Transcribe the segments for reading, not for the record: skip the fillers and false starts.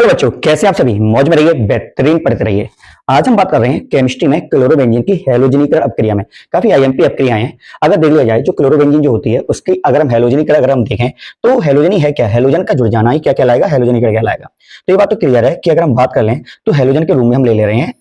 Hello बच्चों, कैसे आप सभी मौज में रहिए, बेहतरीन पढ़ते रहिए। आज हम बात कर रहे हैं केमिस्ट्री में क्लोरोबेंजीन की हैलोजनीकरण अपक्रिया में। काफी आईएमपी अपक्रियाएं हैं। अगर देख लिया जाए जो क्लोरोबेंजीन जो होती है उसकी अगर हम हैलोजनीकरण अगर हम देखें तो हैलोजनी है क्या, हैलोजन का जुड़ जाना ही क्या कहलाएगा, हैलोजनीकरण कहलाएगा। तो ये बात तो क्लियर है कि अगर हम बात कर लें तो हैलोजन के रूम में हम ले रहे हैं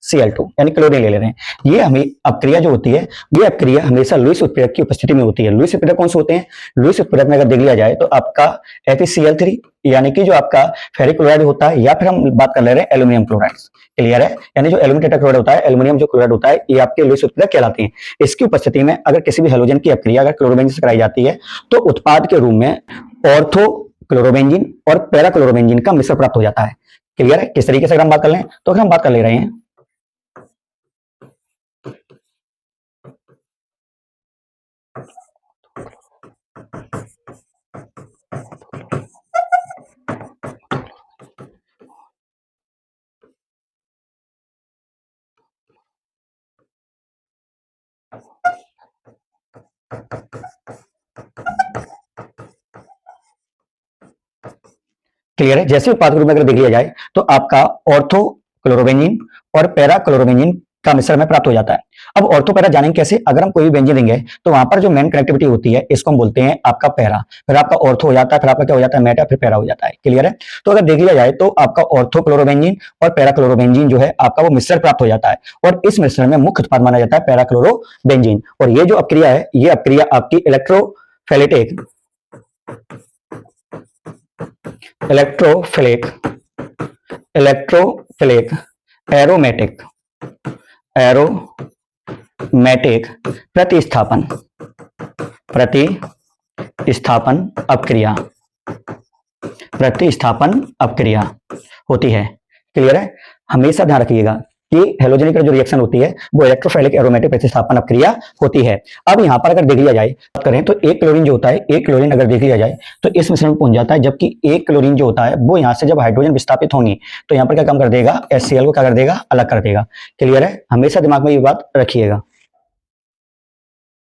Cl2 यानी क्लोरीन ले रहे हैं। ये हमें अपक्रिया जो होती है, ये अपक्रिया हमेशा लुईस उत्प्रेरक की उपस्थिति में होती है। लुईस उत्प्रेरक कौन से होते हैं? लुईस उत्प्रेरक में अगर देख लिया जाए तो आपका FeCl3 यानी कि जो आपका फेरिक क्लोराइड होता है, या फिर हम बात कर ले रहे हैं एल्यूमिनियम क्लोराइड। क्लियर है? यानी जो एल्यूमिनियम टेट्राक्लोराइड होता है, एल्यूमिनियम जो क्लोराइड होता है, ये आपके लुईस उत्प्रेरक कहलाते हैं। इसकी उपस्थिति में अगर किसी भी हैलोजन की अपक्रिया अगर क्लोरोबेंजीन से कराई जाती है तो उत्पाद के रूप में ऑर्थो क्लोरोबेंजीन और पैरा क्लोरोबेंजीन का मिश्रण प्राप्त हो जाता है। क्लियर है? किस तरीके से अगर हम बात कर लें तो अगर हम बात कर ले रहे हैं क्लियर है, जैसे उत्पाद के रूप में अगर देख लिया जाए तो आपका ऑर्थो क्लोरोबेंजीन और पैरा क्लोरोबेंजीन का मिश्रण में प्राप्त हो जाता है। अब ऑर्थो पैरा जानेंगे कैसे? अगर हम कोई भी व्यंजन देंगे तो वहां पर जो मेन कनेक्टिविटी होती है इसको हम बोलते हैं आपका पैरा, फिर आपका ऑर्थो हो जाता है, फिर आपका क्या हो जाता है, मेटा, फिर पैरा हो जाता है। क्लियर है? तो अगर देख लिया जाए तो आपका ऑर्थो क्लोरोबेंजीन और पैरा क्लोरोबेंजीन जो है आपका वो मिश्रण प्राप्त हो जाता है, और इस मिश्रण में मुख्य उत्पाद माना जाता है पैरा क्लोरोबेंजीन। और ये जो अपक्रिया है, ये अपक्रिया आपकी electrophilic electrophilic electrophilic aromatic aromatic प्रतिस्थापन प्रतिस्थापन अपक्रिया प्रतिस्थापन अपक्रिया होती है। क्लियर है? हमेशा ध्यान रखिएगा कि हैलोजनीकरण जो रिएक्शन होती है वो इलेक्ट्रोफिलिक एरोमेटिक प्रतिस्थापन अपक्रिया होती है। अब यहां पर अगर देख लिया जाए, बात करें तो एक क्लोरीन जो होता है, एक क्लोरीन अगर देख लिया जाए तो इस मिश्रण में पहुंच जाता है, जबकि एक क्लोरीन जो होता है वो यहां से जब हाइड्रोजन विस्थापित होंगी तो यहां पर क्या काम कर देगा, HCl को क्या कर देगा, अलग कर देगा। क्लियर है? हमेशा दिमाग में ये बात रखिएगा।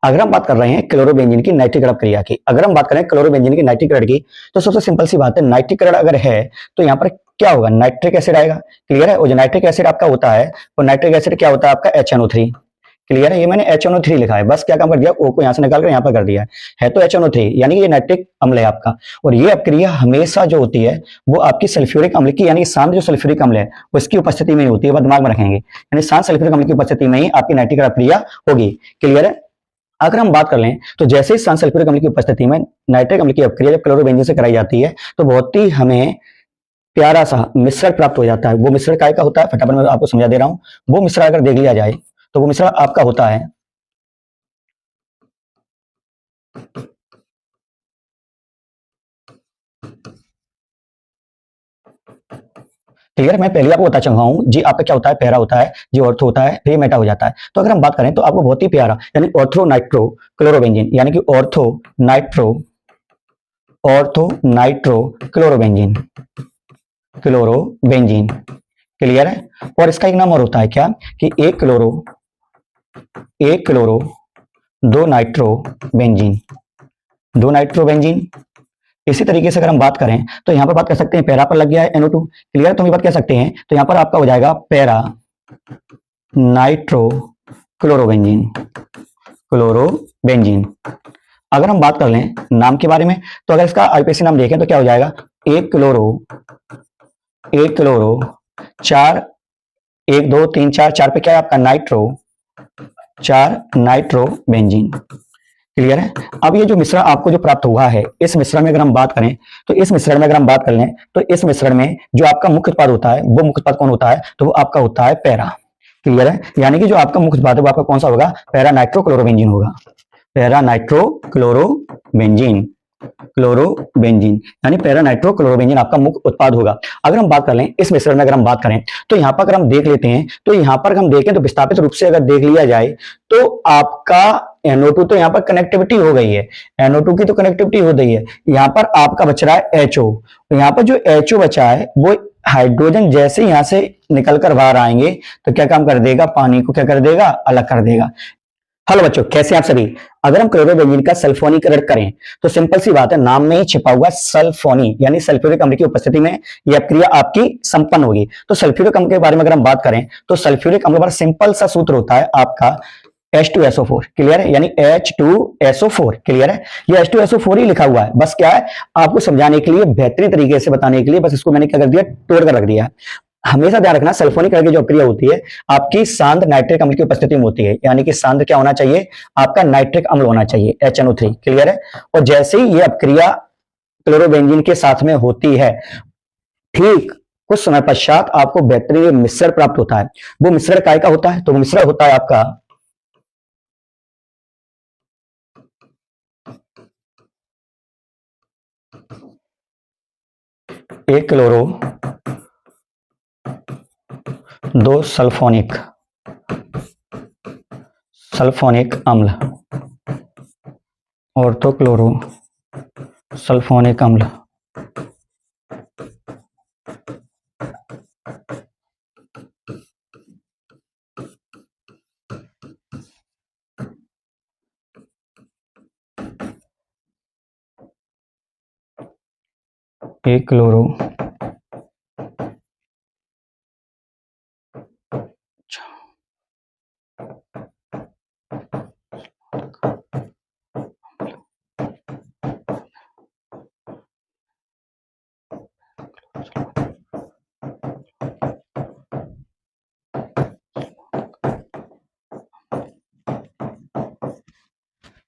अगर हम बात कर रहे हैं क्लोरोबेंजीन की नाइट्रीकरण क्रिया की, अगर हम बात करें क्लोरोबेंजीन की नाइट्रीकरण की, तो सबसे सिंपल सी बात है, नाइट्रीकरण अगर है तो यहाँ पर क्या होगा, नाइट्रिक एसिड आएगा। क्लियर है? और जो नाइट्रिक एसिड आपका होता है वो नाइट्रिक एसिड क्या होता है आपका HNO3। क्लियर है? ये मैंने HNO3 लिखा है, बस क्या काम कर दिया, O को यहाँ से निकाल कर यहाँ पर कर दिया है तो HNO3 यानी कि ये नाइट्रिक अम्ल है आपका। और ये अपक्रिया हमेशा जो होती है वो आपकी सल्फ्यूरिक अम्ल की, यानी शांत जो सल्फ्यूरिक अम्ल है उसकी उपस्थिति में होती है, वह दिमाग में रखेंगे, यानी शांत सल्फ्यूरिक अम्ल की उपस्थिति में ही आपकी नाइट्रिक अपक्रिया होगी। क्लियर है? अगर हम बात कर लें तो जैसे ही शांत सल्फ्यूरिक अम्ल की उपस्थिति में नाइट्रिक अम्ल की अपक्रिया जब क्लोरोबेंजीन से कराई जाती है तो बहुत ही हमें प्यारा सा मिश्रण प्राप्त हो जाता है। वो मिश्रण काय का होता है, फटाफट मैं आपको समझा दे रहा हूं। वो मिश्रण अगर देख लिया जाए तो वो मिश्रण आपका होता है, क्लियर, मैं पहले आपको बता चुका हूं जी। आपका क्या होता है, पैरा होता है जी, ऑर्थो होता है, फिर ये मेटा हो जाता है। तो अगर हम बात करें तो आपको बहुत ही प्यारा यानी ऑर्थो नाइट्रो क्लोरोबेंजीन, यानी कि ऑर्थो नाइट्रो क्लोरोबेंजीन। क्लियर है? और इसका एक नाम और होता है क्या कि एक क्लोरो दो नाइट्रोबेंजीन। इसी तरीके से अगर हम बात करें तो यहां पर बात कर सकते हैं, पैरा पर लग गया है NO2। क्लियर? तो हम ये बात कह सकते हैं, तो यहां पर आपका हो जाएगा पैरा नाइट्रो क्लोरोबेंजीन। अगर हम बात कर लें नाम के बारे में तो अगर इसका IUPAC नाम देखें तो क्या हो जाएगा, एक क्लोरो 4 1 2 3 4 4 पे क्या है आपका नाइट्रोबेंजीन। क्लियर है? अब ये जो मिश्रण आपको जो प्राप्त हुआ है, इस मिश्रण में अगर हम बात करें तो इस मिश्रण में अगर हम बात कर लें तो इस मिश्रण में जो आपका मुख्य उत्पाद होता है वो मुख्य उत्पाद कौन होता है, तो वो आपका होता है पैरा। क्लियर है? यानी कि जो आपका मुख्य उत्पाद है वो आपका कौन सा होगा, पैरा नाइट्रोक्लोरोबेंजीन होगा। पैरा नाइट्रोक्लोरोबेंजीन यानी पैरा नाइट्रोक्लोरोबेंजीन आपका मुख्य उत्पाद होगा। अगर हम बात कर लें इस मिश्रण में अगर हम बात करें तो यहां पर अगर हम देख लेते हैं तो यहां पर हम देखें तो विस्थापित रूप से अगर देख लिया जाए तो आपका NO2 तो यहां पर कनेक्टिविटी हो गई है, NO2 की तो कनेक्टिविटी हो गई है, यहां पर आपका बच रहा है HO। यहां पर जो HO बचा है वो हाइड्रोजन जैसे यहां से निकल कर बाहर आएंगे तो क्या काम कर देगा, पानी को क्या कर देगा, अलग कर देगा। हेलो बच्चों, कैसे हैं आप सभी। अगर हम क्लोरोबेंजीन का सल्फोनीकरण करें तो सिंपल सी बात है, नाम में ही छिपा हुआ सल्फोनी यानी सल्फ्यूरिक अम्ल की उपस्थिति में यह क्रिया आपकी संपन्न होगी। तो सल्फ्यूरिक अम्ल के बारे में अगर हम बात करें तो सल्फ्यूरिक अम्ल बड़ा सिंपल सा सूत्र होता है आपका H2SO4, क्लियर है, यानी H2SO4, क्लियर है। ये H2SO4 ही लिखा हुआ है, बस क्या है आपको समझाने के लिए, बेहतरीन तरीके से बताने के लिए बस इसको मैंने क्या कर दिया, तोड़ कर रख दिया है। हमेशा ध्यान रखना, सल्फोनिक की जो अक्रिया होती है आपकी सांद्र नाइट्रिक अम्ल की उपस्थिति में होती है, यानी कि सांद्र क्या होना चाहिए, आपका नाइट्रिक अम्ल होना चाहिए HNO3, क्लियर है। और जैसे ही ये अक्रिया क्लोरोबेंजीन के साथ में होती है, ठीक कुछ समय पश्चात आपको बेहतरीन मिश्रण प्राप्त होता है। वो मिश्रण काय का होता है, तो वो मिश्रण होता है आपका एक क्लोरो दो सल्फोनिक अम्ल, ऑर्थो क्लोरो सल्फोनिक अम्ल, एक क्लोरो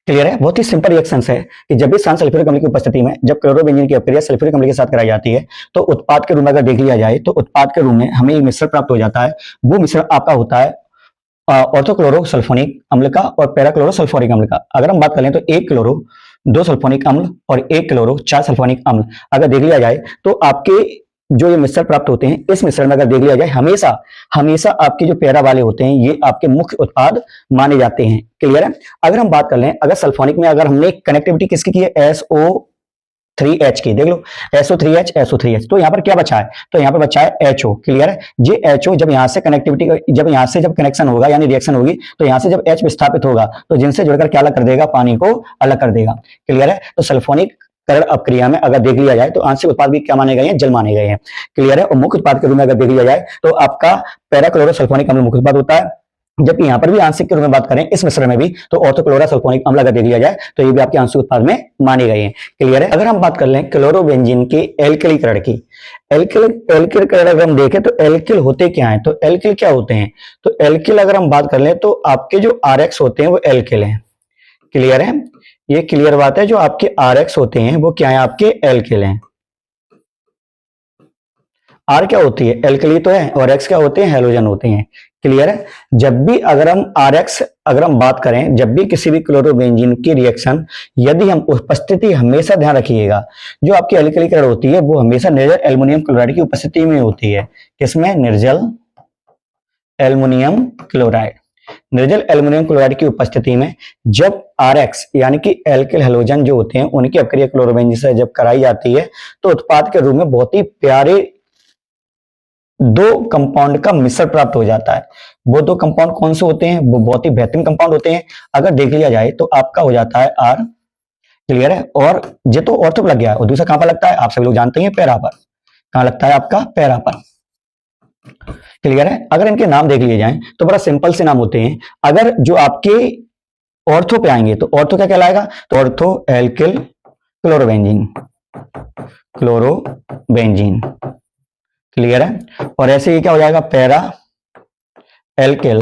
क्लियर है। बहुत ही सिंपल रिएक्शंस है कि जब भी सांद्र सल्फ्यूरिक अम्ल की उपस्थिति में जब क्लोरोबेंजीन की अक्रिया सल्फ्यूरिक अम्ल के साथ कराई जाती है तो उत्पाद के रूप में अगर देख लिया जाए तो उत्पाद के रूप में हमें एक मिश्रण प्राप्त हो जाता है। वो मिश्रण आपका होता है ऑर्थोक्लोरो सल्फोनिक अम्ल का और पैराक्लोरो सल्फ्यूरिक अम्ल का। अगर हम बात करें तो एक क्लोरो दो सल्फोनिक अम्ल और एक क्लोरो चार सल्फोनिक अम्ल अगर देख लिया जाए तो आपके जो ये मिश्रण प्राप्त होते हैं, इस मिश्रण में अगर देख लिया जाए हमेशा हमेशा आपके जो पैरा वाले होते हैं ये आपके मुख्य उत्पाद माने जाते हैं, क्लियर है। अगर हम बात कर लें, अगर सल्फोनिक में अगर हमने कनेक्टिविटी किसकी की है, SO3H की, देख लो SO3H, तो यहाँ पर क्या बचा है, तो यहाँ पर बचा है HO, क्लियर है। ये HO जब यहाँ से कनेक्टिविटी, जब यहाँ से जब कनेक्शन होगा यानी रिएक्शन होगी तो यहाँ से जब H विस्थापित होगा तो जिनसे जुड़कर क्या अलग कर देगा, पानी को अलग कर देगा, क्लियर है। तो सल्फोनिक करण अपक्रिया में अगर देख लिया जाए तो आंशिक उत्पाद भी क्या माने गए हैं, जल माने गए हैं, क्लियर है। और मुख्य उत्पाद के रूप में अगर देख लिया जाए तो आपका पैराक्लोरो सल्फोनिक अम्ल मुख्य उत्पाद होता है, जबकि यहां पर भी आंशिक के रूप में बात करें इस मिश्रण में भी तो ऑर्थोक्लोरो सल्फोनिक अम्ल अगर देख लिया जाए तो ये भी आपके आंशिक उत्पाद में माने गए हैं, क्लियर है। अगर हम बात कर लें क्लोरोबेंजीन के एल्किलीकरण की, एल्किलीकरण अगर हम देखें तो एल्किल होते क्या है, तो एल्किल क्या होते हैं, तो एल्किल अगर हम बात कर लें तो आपके जो RX होते हैं वो एल्किल हैं, क्लियर है। ये क्लियर बात है, जो आपके RX होते हैं वो क्या है, आपके एल्किल हैं। R क्या होती है, एल्कली तो है, और X क्या होते हैं, हेलोजन होते हैं, क्लियर है। जब भी अगर हम RX अगर हम बात करें, जब भी किसी भी क्लोरोबेंजीन की रिएक्शन यदि हम उपस्थिति, हमेशा ध्यान रखिएगा जो आपकी एल्कलीकरण होती है वो हमेशा निर्जल एल्युमिनियम क्लोराइड की उपस्थिति में होती है। किसमें, निर्जल एल्युमिनियम क्लोराइड, निर्जल एल्युमिनियम क्लोराइड की उपस्थिति में जब RX यानी कि एल्किल हेलोजन जो होते हैं उनकी अक्रिया क्लोरोबेंजीन से जब कराई जाती है तो उत्पाद के रूप में बहुत ही प्यारे दो कंपाउंड का मिश्रण प्राप्त हो जाता है। वो दो कंपाउंड कौन से होते हैं, वो बहुत ही बेहतरीन कंपाउंड होते हैं। अगर देख लिया जाए तो आपका हो जाता है R, क्लियर है। और ये तो ऑर्थो पर लग गया, और दूसरा कहां पर लगता है, आप सभी लोग जानते हैं, पैरा पर। कहां लगता है, आपका पैरा पर, क्लियर है। अगर इनके नाम देख लिए जाएं तो बड़ा सिंपल से नाम होते हैं। अगर जो आपके ऑर्थो पे आएंगे तो ऑर्थो क्या कहलाएगा, तो ऑर्थो एल्किल क्लोरोबेंजीन, क्लियर है। और ऐसे ही क्या हो जाएगा, पैरा एल्किल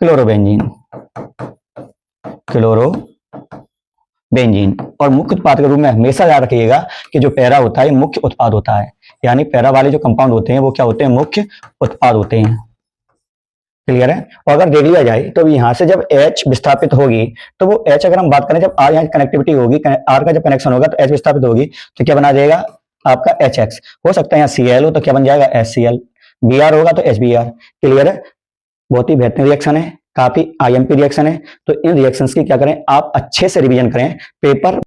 क्लोरोबेंजीन। और मुख्य उत्पाद के रूप में हमेशा याद रखिएगा कि जो पैरा होता है मुख्य उत्पाद होता है, यानी पैरा वाले जो कंपाउंड होते हैं वो क्या होते हैं, मुख्य उत्पाद होते हैं, क्लियर है। और अगर देख लिया जाए तो यहां से जब H विस्थापित होगी तो वो H अगर हम बात करें, जब R यहाँ कनेक्टिविटी होगी, R का जब कनेक्शन होगा तो H विस्थापित होगी तो क्या बना देगा, आपका HX। हो सकता है यहाँ Cl हो तो क्या बन जाएगा, HCl, Br होगा तो HBr, क्लियर है। बहुत ही बेहतरीन रिएक्शन है, काफी IMP रिएक्शन है। तो इन रिएक्शंस की क्या करें, आप अच्छे से रिवीजन करें, पेपर